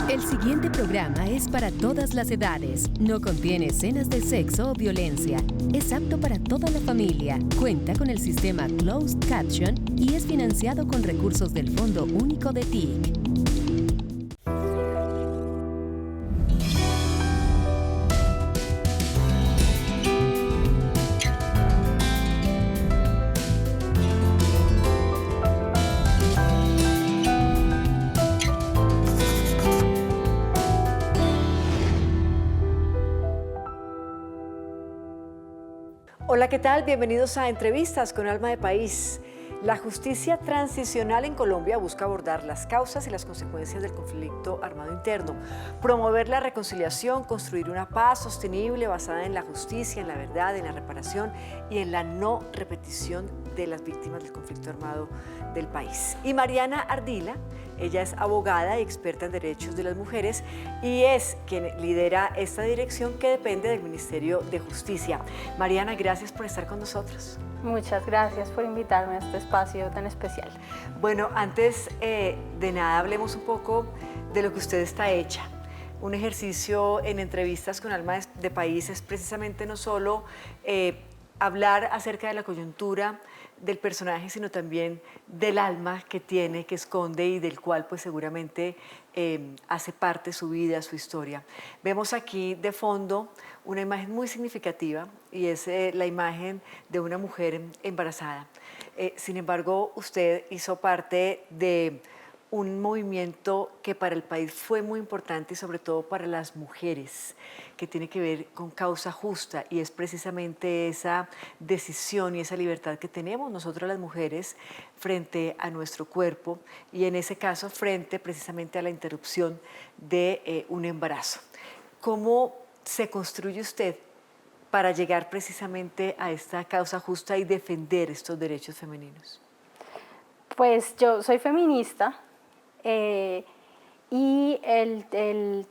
El siguiente programa es para todas las edades. No contiene escenas de sexo o violencia. Es apto para toda la familia. Cuenta con el sistema Closed Caption y es financiado con recursos del Fondo Único de TIC. Hola, ¿qué tal? Bienvenidos a Entrevistas con Alma de País. La justicia transicional en Colombia busca abordar las causas y las consecuencias del conflicto armado interno, promover la reconciliación, construir una paz sostenible basada en la justicia, en la verdad, en la reparación y en la no repetición de las víctimas del conflicto armado del país. Y Mariana Ardila, ella es abogada y experta en derechos de las mujeres y es quien lidera esta dirección que depende del Ministerio de Justicia. Mariana, gracias por estar con nosotros. Muchas gracias por invitarme a este espacio tan especial. Bueno, antes de nada hablemos un poco de lo que usted está hecha. Un ejercicio en Entrevistas con Alma de País es precisamente no solo hablar acerca de la coyuntura del personaje, sino también del alma que tiene, que esconde y del cual pues seguramente hace parte su vida, su historia. Vemos aquí de fondo una imagen muy significativa y es la imagen de una mujer embarazada. Sin embargo, usted hizo parte de un movimiento que para el país fue muy importante y sobre todo para las mujeres, que tiene que ver con causa justa y es precisamente esa decisión y esa libertad que tenemos nosotros las mujeres frente a nuestro cuerpo y en ese caso frente precisamente a la interrupción de un embarazo. ¿Cómo se construye usted para llegar precisamente a esta causa justa y defender estos derechos femeninos? Pues yo soy feminista y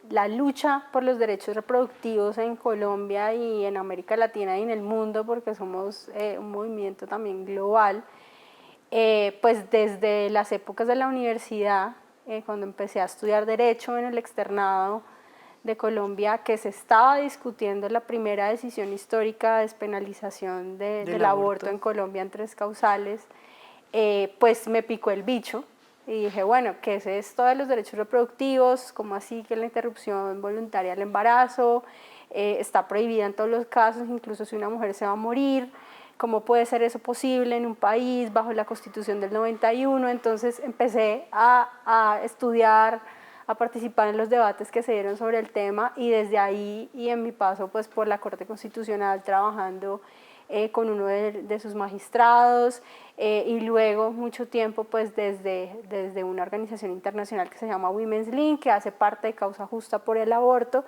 la lucha por los derechos reproductivos en Colombia y en América Latina y en el mundo, porque somos un movimiento también global, pues desde las épocas de la universidad, cuando empecé a estudiar Derecho en el externado de Colombia, que se estaba discutiendo la primera decisión histórica de despenalización del aborto en Colombia en 3 causales, pues me picó el bicho y dije, bueno, ¿qué es esto de los derechos reproductivos? ¿Cómo así que la interrupción voluntaria del embarazo está prohibida en todos los casos, incluso si una mujer se va a morir? ¿Cómo puede ser eso posible en un país bajo la Constitución del 91? Entonces empecé a estudiar, a participar en los debates que se dieron sobre el tema y desde ahí y en mi paso pues por la Corte Constitucional trabajando con uno de sus magistrados y luego mucho tiempo pues desde una organización internacional que se llama Women's Link, que hace parte de Causa Justa por el Aborto,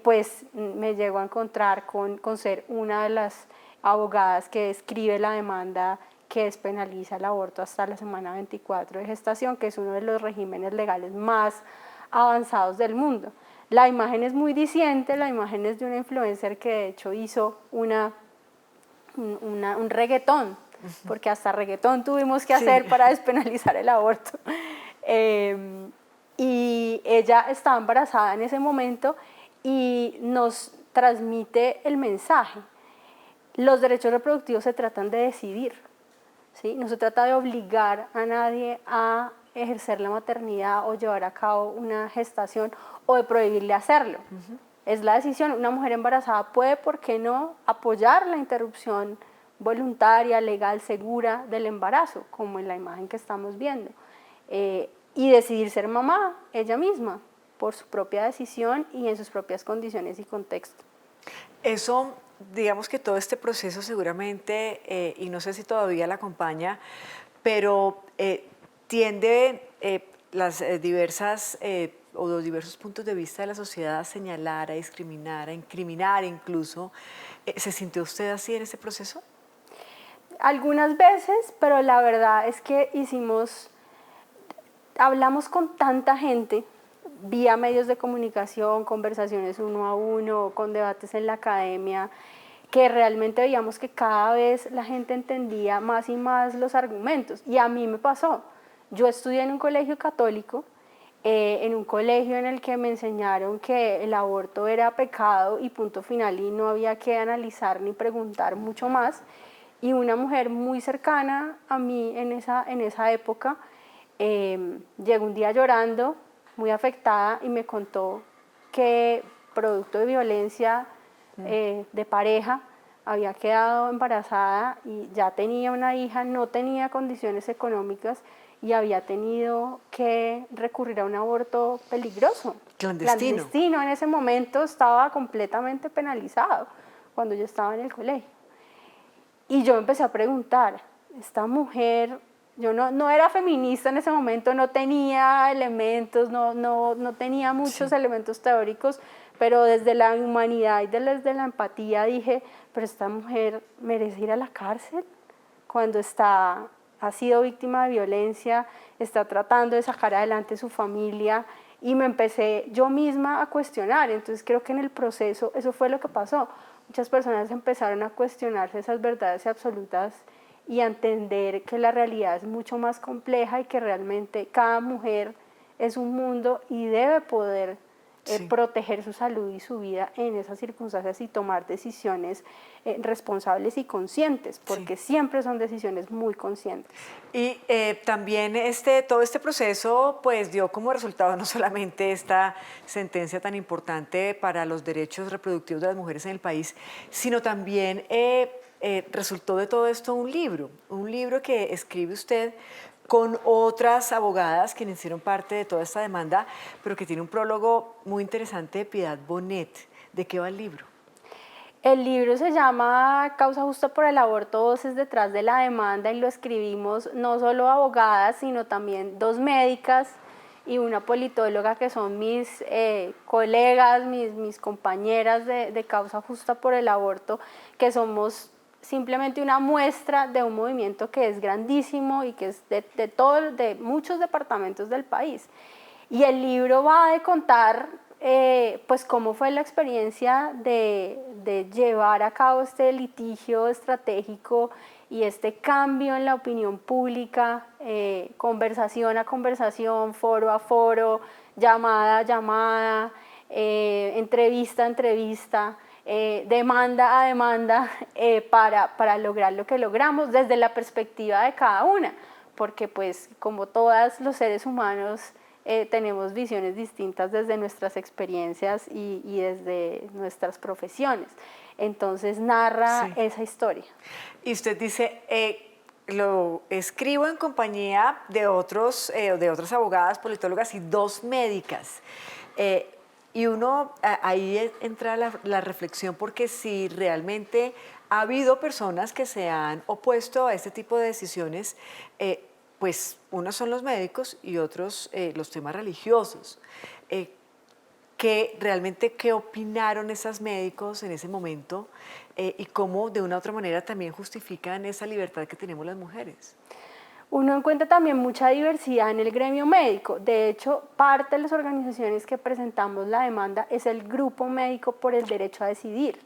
pues me llego a encontrar con ser una de las abogadas que escribe la demanda que despenaliza el aborto hasta la semana 24 de gestación, que es uno de los regímenes legales más avanzados del mundo. La imagen es muy diciente, la imagen es de una influencer que de hecho hizo un reggaetón, porque hasta reggaetón tuvimos que hacer para despenalizar el aborto. Y ella estaba embarazada en ese momento y nos transmite el mensaje. Los derechos reproductivos se tratan de decidir, ¿sí? No se trata de obligar a nadie a ejercer la maternidad o llevar a cabo una gestación o de prohibirle hacerlo. Es la decisión. Una mujer embarazada puede, ¿por qué no?, apoyar la interrupción voluntaria, legal, segura del embarazo, como en la imagen que estamos viendo, y decidir ser mamá ella misma, por su propia decisión y en sus propias condiciones y contexto. Eso, digamos que todo este proceso seguramente, y no sé si todavía la acompaña, pero tiende las diversas o los diversos puntos de vista de la sociedad a señalar, a discriminar, a incriminar incluso. ¿Se sintió usted así en ese proceso? Algunas veces, pero la verdad es que hablamos con tanta gente, vía medios de comunicación, conversaciones 1 a 1, con debates en la academia, que realmente veíamos que cada vez la gente entendía más y más los argumentos. Y a mí me pasó. Yo estudié en un colegio católico en un colegio en el que me enseñaron que el aborto era pecado y punto final y no había que analizar ni preguntar mucho más. Y una mujer muy cercana a mí en esa época llegó un día llorando, muy afectada, y me contó que producto de violencia de pareja había quedado embarazada y ya tenía una hija, no tenía condiciones económicas y había tenido que recurrir a un aborto peligroso. Clandestino. Clandestino, en ese momento estaba completamente penalizado cuando yo estaba en el colegio. Y yo empecé a preguntar, esta mujer, yo no era feminista en ese momento, no tenía elementos, no tenía muchos elementos teóricos, pero desde la humanidad y desde la empatía dije, pero esta mujer merece ir a la cárcel cuando ha sido víctima de violencia, está tratando de sacar adelante su familia, y me empecé yo misma a cuestionar. Entonces creo que en el proceso eso fue lo que pasó. Muchas personas empezaron a cuestionarse esas verdades absolutas y a entender que la realidad es mucho más compleja y que realmente cada mujer es un mundo y debe poder proteger su salud y su vida en esas circunstancias y tomar decisiones responsables y conscientes, porque siempre son decisiones muy conscientes. Y también todo este proceso pues dio como resultado no solamente esta sentencia tan importante para los derechos reproductivos de las mujeres en el país, sino también resultó de todo esto un libro que escribe usted con otras abogadas que hicieron parte de toda esta demanda, pero que tiene un prólogo muy interesante de Piedad Bonet. ¿De qué va el libro? El libro se llama Causa Justa por el Aborto, Voces detrás de la demanda, y lo escribimos no solo abogadas, sino también dos médicas y una politóloga que son mis colegas, mis compañeras de Causa Justa por el Aborto, que somos simplemente una muestra de un movimiento que es grandísimo y que es de muchos departamentos del país. Y el libro va a contar pues cómo fue la experiencia de llevar a cabo este litigio estratégico y este cambio en la opinión pública, conversación a conversación, foro a foro, llamada a llamada, entrevista a entrevista, demanda a demanda, para lograr lo que logramos desde la perspectiva de cada una, porque pues como todos los seres humanos tenemos visiones distintas desde nuestras experiencias y desde nuestras profesiones. Entonces narra esa historia. Y usted dice, lo escribo en compañía de otras abogadas, politólogas y dos médicas. Y ahí entra la reflexión, porque si realmente ha habido personas que se han opuesto a este tipo de decisiones, pues unos son los médicos y otros los temas religiosos. ¿Qué opinaron esos médicos en ese momento y cómo de una u otra manera también justifican esa libertad que tenemos las mujeres? Uno encuentra también mucha diversidad en el gremio médico. De hecho, parte de las organizaciones que presentamos la demanda es el Grupo Médico por el Derecho a Decidir.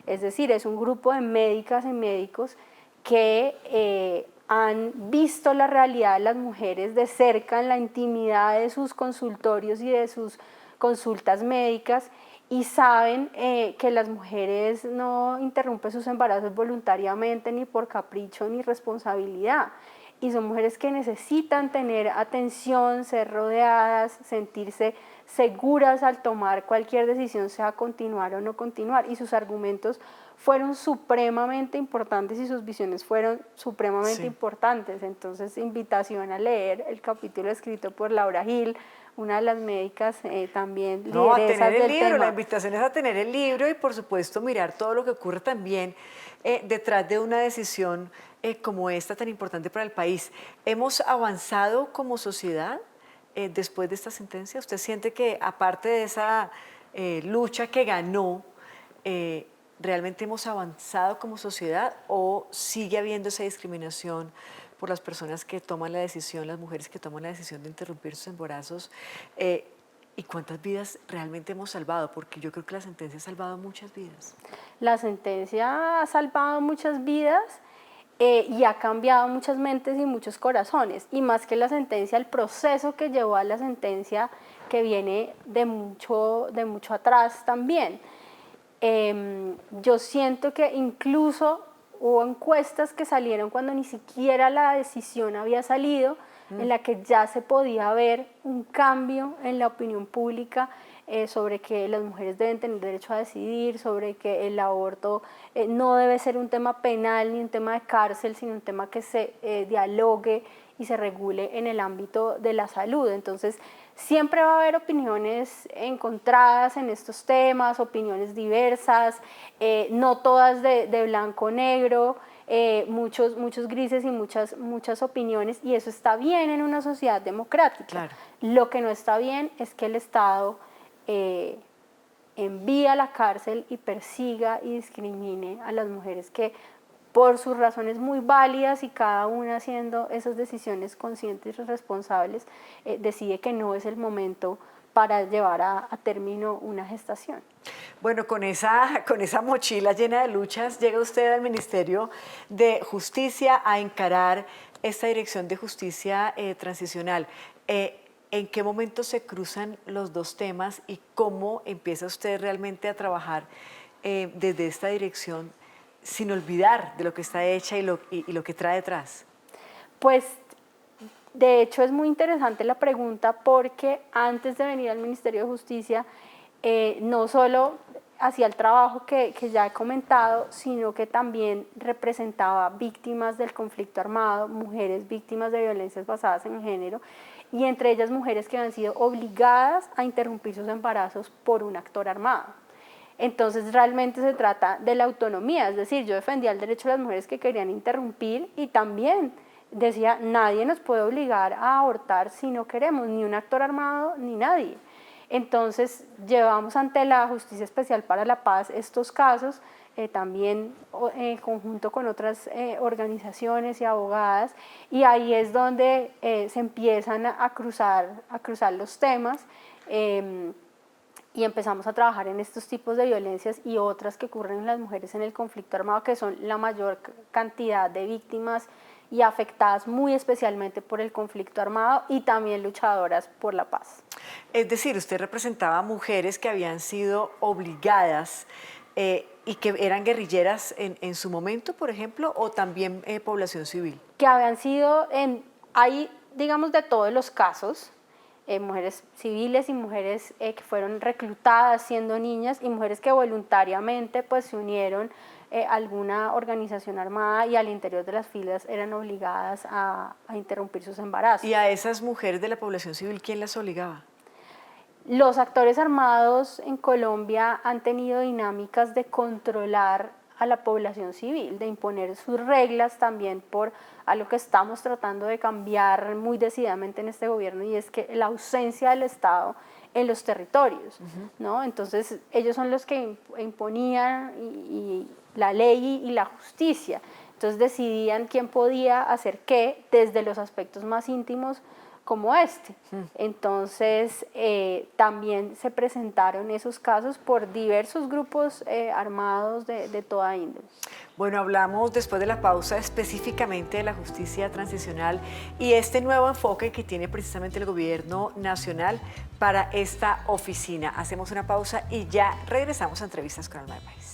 Es decir, es un grupo de médicas y médicos que han visto la realidad de las mujeres de cerca en la intimidad de sus consultorios y de sus consultas médicas, y saben que las mujeres no interrumpen sus embarazos voluntariamente, ni por capricho ni responsabilidad. Y son mujeres que necesitan tener atención, ser rodeadas, sentirse seguras al tomar cualquier decisión, sea continuar o no continuar. Y sus argumentos fueron supremamente importantes y sus visiones fueron supremamente importantes. Entonces, invitación a leer el capítulo escrito por Laura Gil, una de las médicas también lideresas del tema. La invitación es a tener el libro y, por supuesto, mirar todo lo que ocurre también detrás de una decisión como esta tan importante para el país. ¿Hemos avanzado como sociedad después de esta sentencia? ¿Usted siente que, aparte de esa lucha que ganó, realmente hemos avanzado como sociedad, o sigue habiendo esa discriminación por las personas que toman la decisión, las mujeres que toman la decisión de interrumpir sus embarazos? ¿Y cuántas vidas realmente hemos salvado? Porque yo creo que la sentencia ha salvado muchas vidas. La sentencia ha salvado muchas vidas, y ha cambiado muchas mentes y muchos corazones, y más que la sentencia, el proceso que llevó a la sentencia, que viene de mucho atrás también. Yo siento que incluso hubo encuestas que salieron cuando ni siquiera la decisión había salido, en la que ya se podía ver un cambio en la opinión pública sobre que las mujeres deben tener derecho a decidir, sobre que el aborto no debe ser un tema penal ni un tema de cárcel, sino un tema que se dialogue y se regule en el ámbito de la salud. Entonces, siempre va a haber opiniones encontradas en estos temas, opiniones diversas, no todas de blanco o negro, muchos grises y muchas opiniones, y eso está bien en una sociedad democrática. Claro. Lo que no está bien es que el Estado envíe a la cárcel y persiga y discrimine a las mujeres que, por sus razones muy válidas y cada una haciendo esas decisiones conscientes y responsables, decide que no es el momento para llevar a término una gestación. Bueno, con esa mochila llena de luchas, llega usted al Ministerio de Justicia a encarar esta dirección de justicia transicional. ¿En qué momento se cruzan los dos temas y cómo empieza usted realmente a trabajar desde esta dirección sin olvidar de lo que está hecha y lo que trae detrás? Pues, de hecho, es muy interesante la pregunta, porque antes de venir al Ministerio de Justicia, no solo hacía el trabajo que ya he comentado, sino que también representaba víctimas del conflicto armado, mujeres víctimas de violencias basadas en género, y entre ellas mujeres que han sido obligadas a interrumpir sus embarazos por un actor armado. Entonces realmente se trata de la autonomía, es decir, yo defendía el derecho de las mujeres que querían interrumpir, y también decía, nadie nos puede obligar a abortar si no queremos, ni un actor armado ni nadie. Entonces llevamos ante la Justicia Especial para la Paz estos casos, también en conjunto con otras organizaciones y abogadas, y ahí es donde se empiezan a cruzar los temas, y empezamos a trabajar en estos tipos de violencias y otras que ocurren en las mujeres en el conflicto armado, que son la mayor cantidad de víctimas y afectadas muy especialmente por el conflicto armado, y también luchadoras por la paz. Es decir, usted representaba a mujeres que habían sido obligadas y que eran guerrilleras en su momento, por ejemplo, o también población civil. Que habían sido, hay, digamos, de todos los casos, mujeres civiles y mujeres que fueron reclutadas siendo niñas, y mujeres que voluntariamente pues se unieron a alguna organización armada y al interior de las filas eran obligadas a interrumpir sus embarazos. ¿Y a esas mujeres de la población civil quién las obligaba? Los actores armados en Colombia han tenido dinámicas de controlar a la población civil, de imponer sus reglas también, por algo que estamos tratando de cambiar muy decididamente en este gobierno, y es que la ausencia del Estado en los territorios, ¿no? Entonces ellos son los que imponían y la ley y la justicia, entonces decidían quién podía hacer qué desde los aspectos más íntimos como este. Entonces también se presentaron esos casos por diversos grupos armados de toda índole. Bueno, hablamos después de la pausa específicamente de la justicia transicional y este nuevo enfoque que tiene precisamente el gobierno nacional para esta oficina. Hacemos una pausa y ya regresamos a Entrevistas con Alma de País.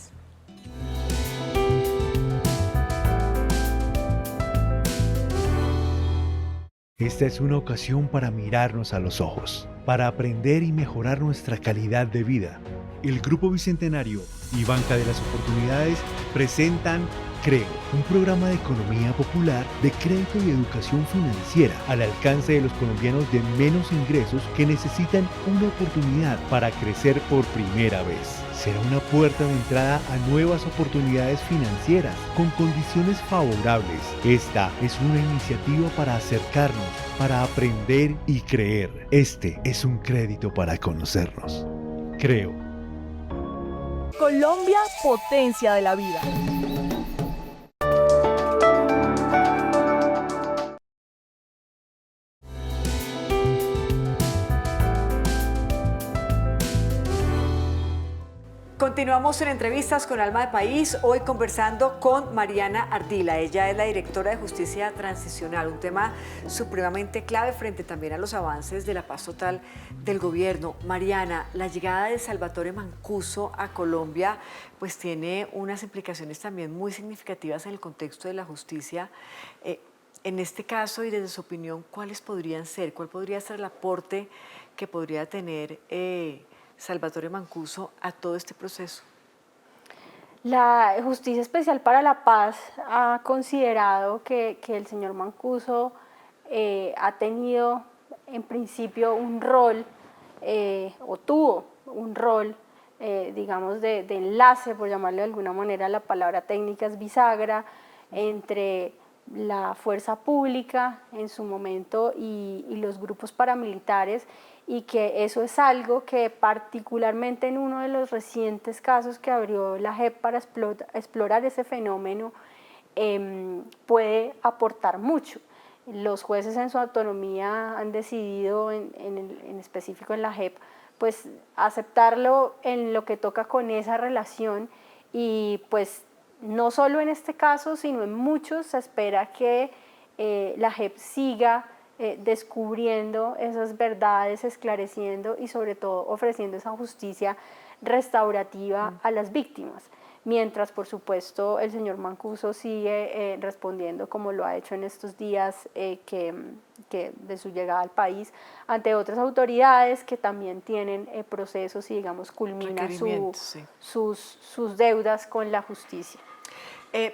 Esta es una ocasión para mirarnos a los ojos, para aprender y mejorar nuestra calidad de vida. El Grupo Bicentenario y Banca de las Oportunidades presentan Creo, un programa de economía popular, de crédito y educación financiera al alcance de los colombianos de menos ingresos que necesitan una oportunidad para crecer por primera vez. Será una puerta de entrada a nuevas oportunidades financieras con condiciones favorables. Esta es una iniciativa para acercarnos, para aprender y creer. Este es un crédito para conocernos. Creo. Colombia, potencia de la vida. Continuamos en entrevistas con Alma de País, hoy conversando con Mariana Ardila. Ella es la directora de Justicia Transicional, un tema supremamente clave frente también a los avances de la paz total del gobierno. Mariana, la llegada de Salvatore Mancuso a Colombia pues tiene unas implicaciones también muy significativas en el contexto de la justicia. En este caso y desde su opinión, ¿cuáles podrían ser? ¿Cuál podría ser el aporte que podría tener Salvatore Mancuso a todo este proceso? La Justicia Especial para la Paz ha considerado que el señor Mancuso ha tenido en principio un rol, o tuvo un rol, digamos, de enlace, por llamarle de alguna manera, la palabra técnica es bisagra, entre la fuerza pública en su momento y los grupos paramilitares, y que eso es algo que particularmente en uno de los recientes casos que abrió la JEP para explorar ese fenómeno puede aportar mucho. Los jueces en su autonomía han decidido, en específico en la JEP, pues aceptarlo en lo que toca con esa relación, y pues no solo en este caso, sino en muchos se espera que la JEP siga descubriendo esas verdades, esclareciendo y sobre todo ofreciendo esa justicia restaurativa a las víctimas. Mientras, por supuesto, el señor Mancuso sigue respondiendo, como lo ha hecho en estos días que de su llegada al país, ante otras autoridades que también tienen procesos y, digamos, culmina sus deudas con la justicia.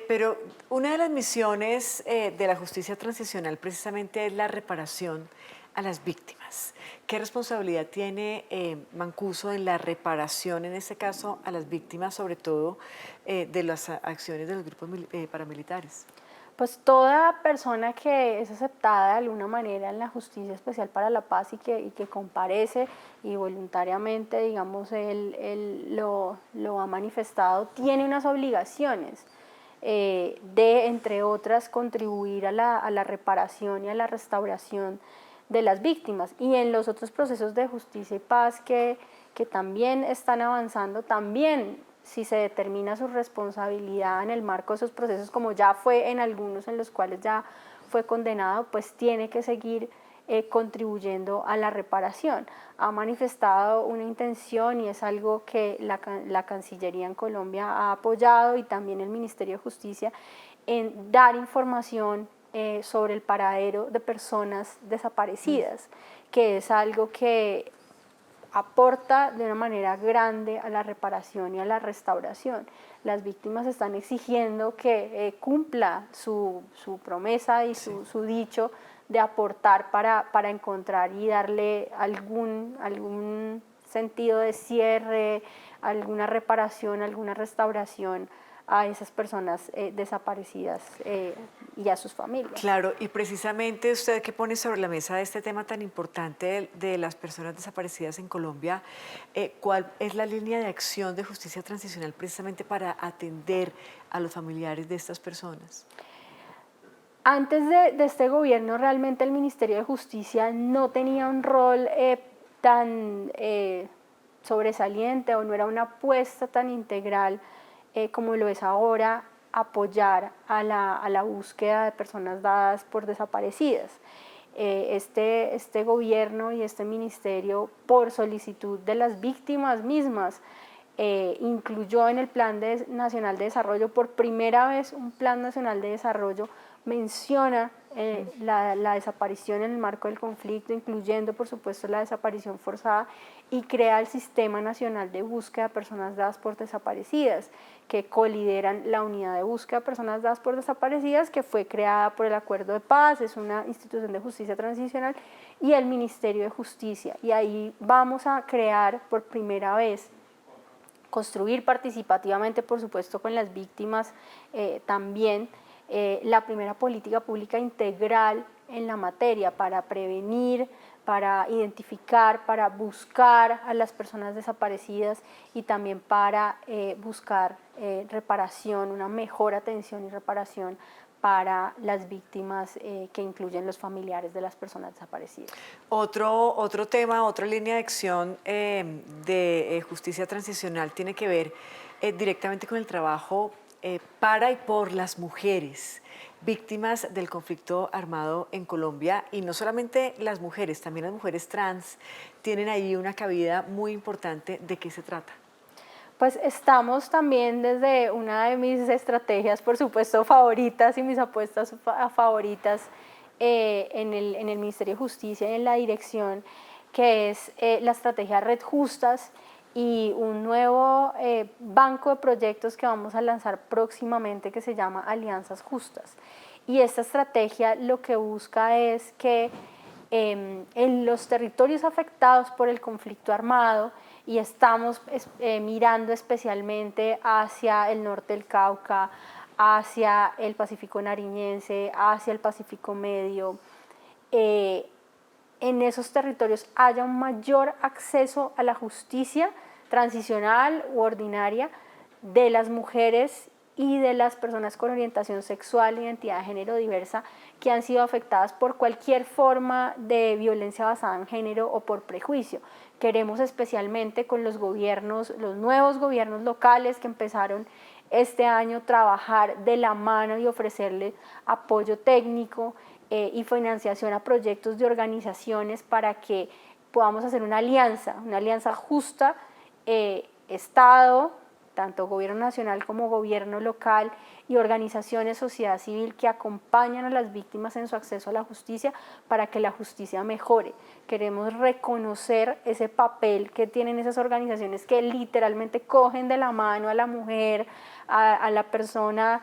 Pero una de las misiones de la justicia transicional precisamente es la reparación a las víctimas. ¿Qué responsabilidad tiene Mancuso en la reparación, en este caso, a las víctimas, sobre todo de las acciones de los grupos paramilitares? Pues toda persona que es aceptada de alguna manera en la Justicia Especial para la Paz y que comparece y voluntariamente, digamos, él lo ha manifestado, tiene unas obligaciones de, entre otras, contribuir a la reparación y a la restauración de las víctimas. Y en los otros procesos de justicia y paz que también están avanzando, también si se determina su responsabilidad en el marco de esos procesos, como ya fue en algunos en los cuales ya fue condenado, pues tiene que seguir contribuyendo a la reparación. Ha manifestado una intención, y es algo que la Cancillería en Colombia ha apoyado, y también el Ministerio de Justicia, en dar información sobre el paradero de personas desaparecidas, que es algo que aporta de una manera grande a la reparación y a la restauración. Las víctimas están exigiendo que cumpla su promesa y su dicho de aportar para encontrar y darle algún sentido de cierre, alguna reparación, alguna restauración a esas personas desaparecidas y a sus familias. Claro, y precisamente usted que pone sobre la mesa este tema tan importante de las personas desaparecidas en Colombia, ¿cuál es la línea de acción de justicia transicional precisamente para atender a los familiares de estas personas? Antes de este gobierno, realmente el Ministerio de Justicia no tenía un rol tan sobresaliente, o no era una apuesta tan integral como lo es ahora, apoyar a la búsqueda de personas dadas por desaparecidas. Este gobierno y este ministerio, por solicitud de las víctimas mismas, incluyó en el Plan Nacional de Desarrollo, por primera vez un Plan Nacional de Desarrollo menciona la desaparición en el marco del conflicto, incluyendo por supuesto la desaparición forzada, y crea el Sistema Nacional de Búsqueda de Personas Dadas por Desaparecidas, que colideran la Unidad de Búsqueda de Personas Dadas por Desaparecidas, que fue creada por el Acuerdo de Paz, es una institución de justicia transicional, y el Ministerio de Justicia. Y ahí vamos a crear por primera vez, construir participativamente, por supuesto con las víctimas también, la primera política pública integral en la materia para prevenir, para identificar, para buscar a las personas desaparecidas, y también para buscar reparación, una mejor atención y reparación para las víctimas que incluyen los familiares de las personas desaparecidas. Otro tema, otra línea de acción de justicia transicional tiene que ver directamente con el trabajo para y por las mujeres víctimas del conflicto armado en Colombia, y no solamente las mujeres, también las mujeres trans tienen ahí una cabida muy importante. ¿De qué se trata? Pues estamos también desde una de mis estrategias, por supuesto, favoritas y mis apuestas favoritas en el Ministerio de Justicia y en la dirección, que es la estrategia Red Justas y un nuevo banco de proyectos que vamos a lanzar próximamente que se llama Alianzas Justas. Y esta estrategia lo que busca es que en los territorios afectados por el conflicto armado, y estamos mirando especialmente hacia el norte del Cauca, hacia el Pacífico Nariñense, hacia el Pacífico Medio, en esos territorios haya un mayor acceso a la justicia transicional u ordinaria de las mujeres y de las personas con orientación sexual e identidad de género diversa que han sido afectadas por cualquier forma de violencia basada en género o por prejuicio. Queremos especialmente con los gobiernos, los nuevos gobiernos locales que empezaron este año, trabajar de la mano y ofrecerle apoyo técnico y financiación a proyectos de organizaciones para que podamos hacer una alianza justa, Estado, tanto gobierno nacional como gobierno local y organizaciones, sociedad civil que acompañan a las víctimas en su acceso a la justicia para que la justicia mejore. Queremos reconocer ese papel que tienen esas organizaciones que literalmente cogen de la mano a la mujer, a la persona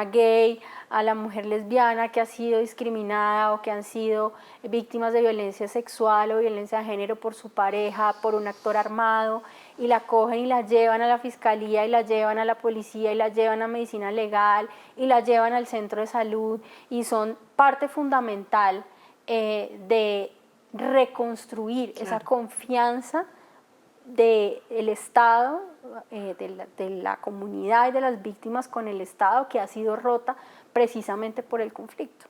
gay, a la mujer lesbiana que ha sido discriminada o que han sido víctimas de violencia sexual o violencia de género por su pareja, por un actor armado, y la cogen y la llevan a la fiscalía y la llevan a la policía y la llevan a medicina legal y la llevan al centro de salud, y son parte fundamental de reconstruir esa confianza del Estado, de la comunidad y de las víctimas con el Estado, que ha sido rota precisamente por el conflicto.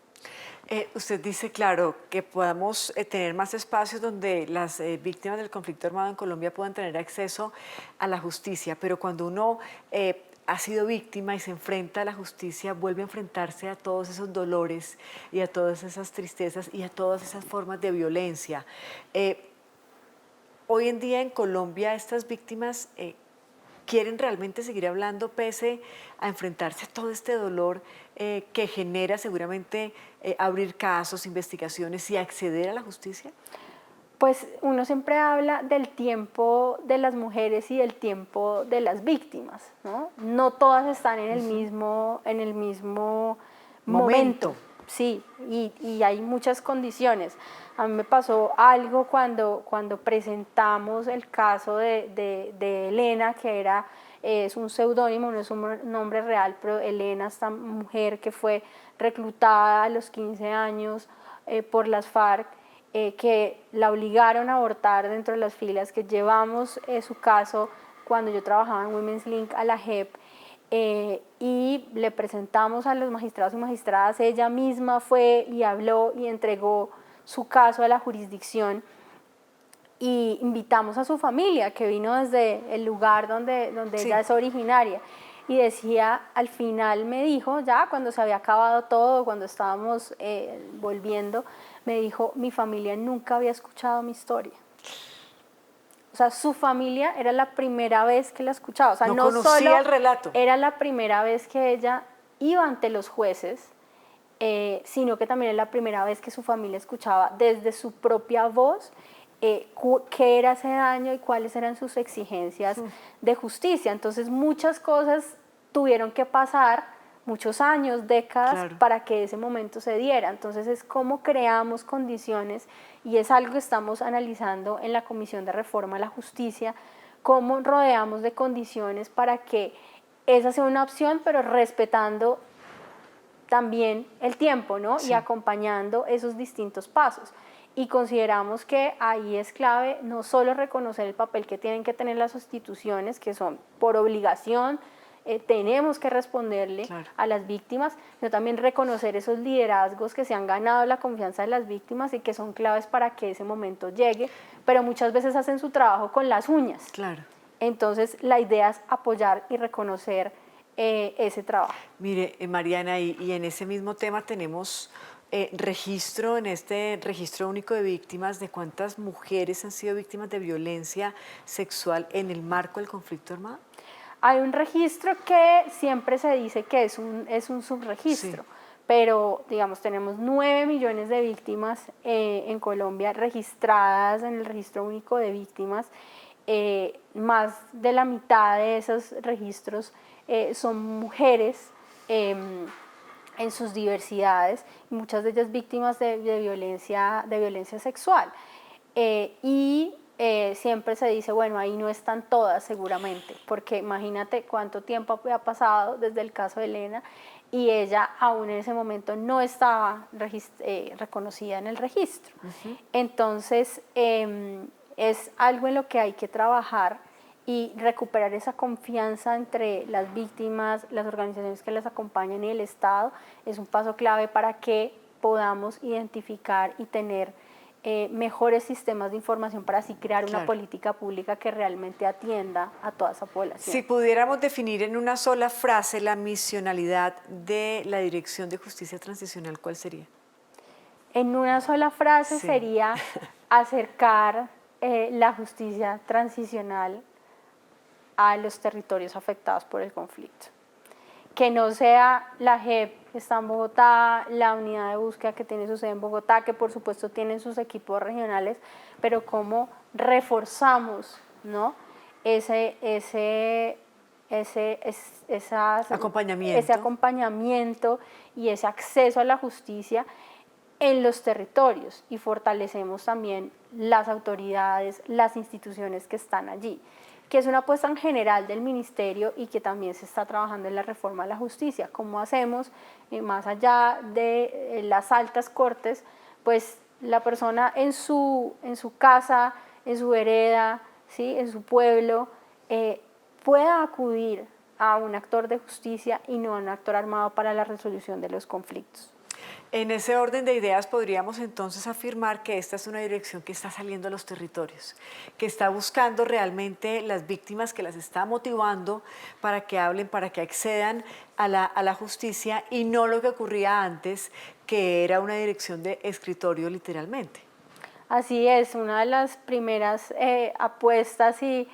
Usted dice, claro, que podamos tener más espacios donde las víctimas del conflicto armado en Colombia puedan tener acceso a la justicia, pero cuando uno ha sido víctima y se enfrenta a la justicia, vuelve a enfrentarse a todos esos dolores y a todas esas tristezas y a todas esas formas de violencia. Hoy en día en Colombia estas víctimas quieren realmente seguir hablando pese a enfrentarse a todo este dolor que genera seguramente abrir casos, investigaciones y acceder a la justicia. Pues uno siempre habla del tiempo de las mujeres y del tiempo de las víctimas, ¿no? No todas están en el mismo momento. Sí, y hay muchas condiciones. A mí me pasó algo cuando presentamos el caso de Elena, que es un seudónimo, no es un nombre real, pero Elena, esta mujer que fue reclutada a los 15 años por las FARC, que la obligaron a abortar dentro de las filas, que llevamos su caso cuando yo trabajaba en Women's Link a la JEP, y le presentamos a los magistrados y magistradas. Ella misma fue y habló y entregó su caso a la jurisdicción, y invitamos a su familia, que vino desde el lugar donde sí, ella es originaria, y decía, al final me dijo, ya cuando se había acabado todo, cuando estábamos volviendo, me dijo, mi familia nunca había escuchado mi historia. O sea, su familia era la primera vez que la escuchaba. O sea, no solo el relato. Era la primera vez que ella iba ante los jueces, sino que también era la primera vez que su familia escuchaba desde su propia voz qué era ese daño y cuáles eran sus exigencias de justicia. Entonces, muchas cosas tuvieron que pasar, muchos años, décadas, claro, para que ese momento se diera. Entonces es cómo creamos condiciones, y es algo que estamos analizando en la Comisión de Reforma a la Justicia, cómo rodeamos de condiciones para que esa sea una opción, pero respetando también el tiempo, ¿no? Sí. Y acompañando esos distintos pasos. Y consideramos que ahí es clave no solo reconocer el papel que tienen que tener las instituciones, que son por obligación tenemos que responderle a las víctimas, pero también reconocer esos liderazgos que se han ganado la confianza de las víctimas y que son claves para que ese momento llegue, pero muchas veces hacen su trabajo con las uñas. Claro. Entonces, la idea es apoyar y reconocer ese trabajo. Mire, Mariana, y en ese mismo tema tenemos registro, en este registro único de víctimas, de cuántas mujeres han sido víctimas de violencia sexual en el marco del conflicto armado. Hay un registro que siempre se dice que es un subregistro, sí, pero digamos tenemos 9 millones de víctimas en Colombia registradas en el registro único de víctimas. Más de la mitad de esos registros son mujeres en sus diversidades, muchas de ellas víctimas de violencia sexual. Siempre se dice, bueno, ahí no están todas seguramente, porque imagínate cuánto tiempo ha pasado desde el caso de Elena y ella aún en ese momento no estaba reconocida en el registro. Uh-huh. Entonces, es algo en lo que hay que trabajar y recuperar esa confianza entre las víctimas, las organizaciones que las acompañan y el Estado es un paso clave para que podamos identificar y tener mejores sistemas de información para así crear una política pública que realmente atienda a toda esa población. Si pudiéramos definir en una sola frase la misionalidad de la Dirección de Justicia Transicional, ¿cuál sería? En una sola frase sería acercar la justicia transicional a los territorios afectados por el conflicto. Que no sea la JEP que está en Bogotá, la unidad de búsqueda que tiene su sede en Bogotá, que por supuesto tienen sus equipos regionales, pero cómo reforzamos, ¿no? ese acompañamiento y ese acceso a la justicia en los territorios y fortalecemos también las autoridades, las instituciones que están allí, que es una apuesta en general del ministerio y que también se está trabajando en la reforma de la justicia. ¿Cómo hacemos, más allá de las altas cortes, pues la persona en su casa, en su vereda, ¿sí?, en su pueblo, pueda acudir a un actor de justicia y no a un actor armado para la resolución de los conflictos? En ese orden de ideas podríamos entonces afirmar que esta es una dirección que está saliendo a los territorios, que está buscando realmente las víctimas, que las está motivando para que hablen, para que accedan a la justicia y no lo que ocurría antes, que era una dirección de escritorio literalmente. Así es, una de las primeras apuestas y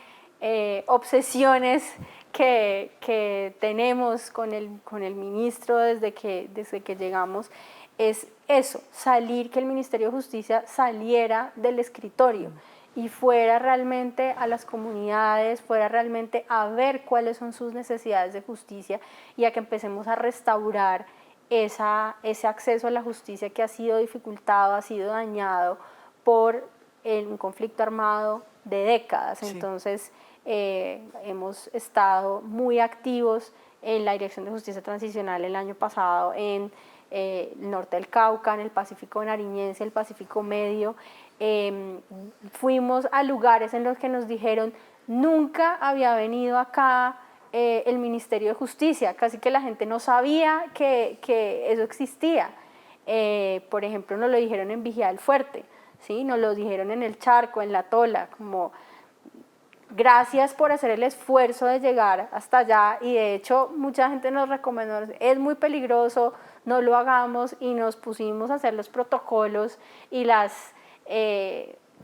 obsesiones que tenemos con el ministro desde que llegamos es eso, que el Ministerio de Justicia saliera del escritorio y fuera realmente a las comunidades, fuera realmente a ver cuáles son sus necesidades de justicia y a que empecemos a restaurar ese acceso a la justicia que ha sido dificultado, ha sido dañado por un conflicto armado de décadas. Sí. Entonces, hemos estado muy activos en la Dirección de Justicia Transicional el año pasado en el norte del Cauca, en el Pacífico Nariñense, el Pacífico Medio. Fuimos a lugares en los que nos dijeron nunca había venido acá el Ministerio de Justicia, casi que la gente no sabía que eso existía. Por ejemplo, nos lo dijeron en Vigía del Fuerte, ¿sí? Nos lo dijeron en el Charco, en La Tola, como gracias por hacer el esfuerzo de llegar hasta allá, y de hecho mucha gente nos recomendó, es muy peligroso, no lo hagamos, y nos pusimos a hacer los protocolos y los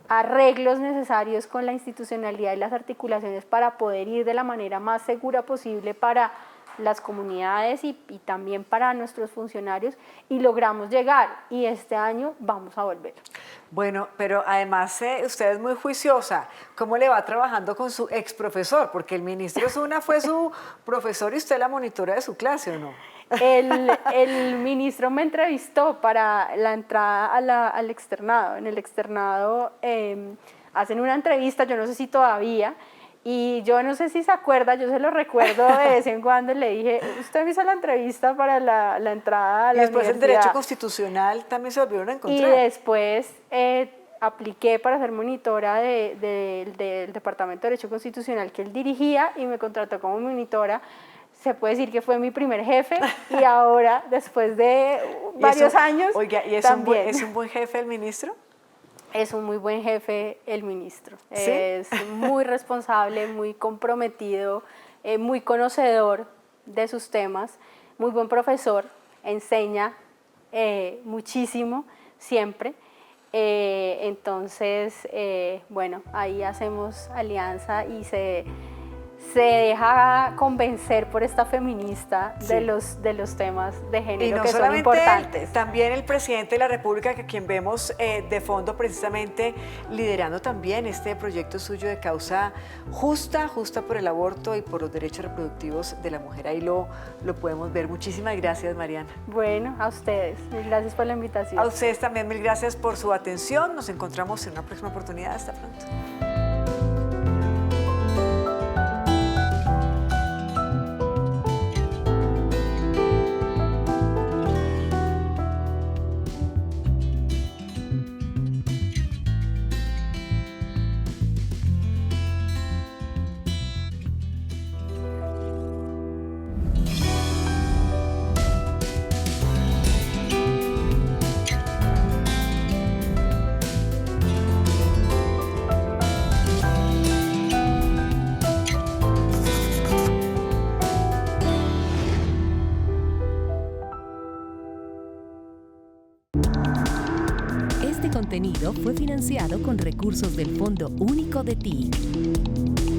arreglos necesarios con la institucionalidad y las articulaciones para poder ir de la manera más segura posible para las comunidades y también para nuestros funcionarios, y logramos llegar, y este año vamos a volver. Bueno, pero además usted es muy juiciosa. ¿Cómo le va trabajando con su ex profesor? Porque el ministro Zuna fue su profesor y usted la monitora de su clase, ¿o no? El ministro me entrevistó para la entrada al externado. En el externado hacen una entrevista, yo no sé si todavía, y yo no sé si se acuerda, yo se lo recuerdo de vez en cuando, le dije, usted me hizo la entrevista para la entrada a la universidad. Y después el Derecho Constitucional también se volvieron a encontrar. Y después apliqué para ser monitora del Departamento de Derecho Constitucional que él dirigía y me contrató como monitora. se puede decir que fue mi primer jefe y ahora, después de varios años, oiga, ¿y también. es un buen jefe el ministro? Es un muy buen jefe el ministro. ¿Sí? Es muy responsable, muy comprometido, muy conocedor de sus temas, muy buen profesor, enseña muchísimo siempre. Entonces, bueno, ahí hacemos alianza y se deja convencer por esta feminista Sí. de los temas de género Y no que son solamente importantes. él, también el presidente de la República, que quien vemos de fondo precisamente liderando también este proyecto suyo de causa justa por el aborto y por los derechos reproductivos de la mujer. Ahí lo podemos ver. Muchísimas gracias, Mariana. Bueno, a ustedes. Gracias por la invitación. A ustedes también mil gracias por su atención. Nos encontramos en una próxima oportunidad. Hasta pronto. Este contenido fue financiado con recursos del Fondo Único de TIC.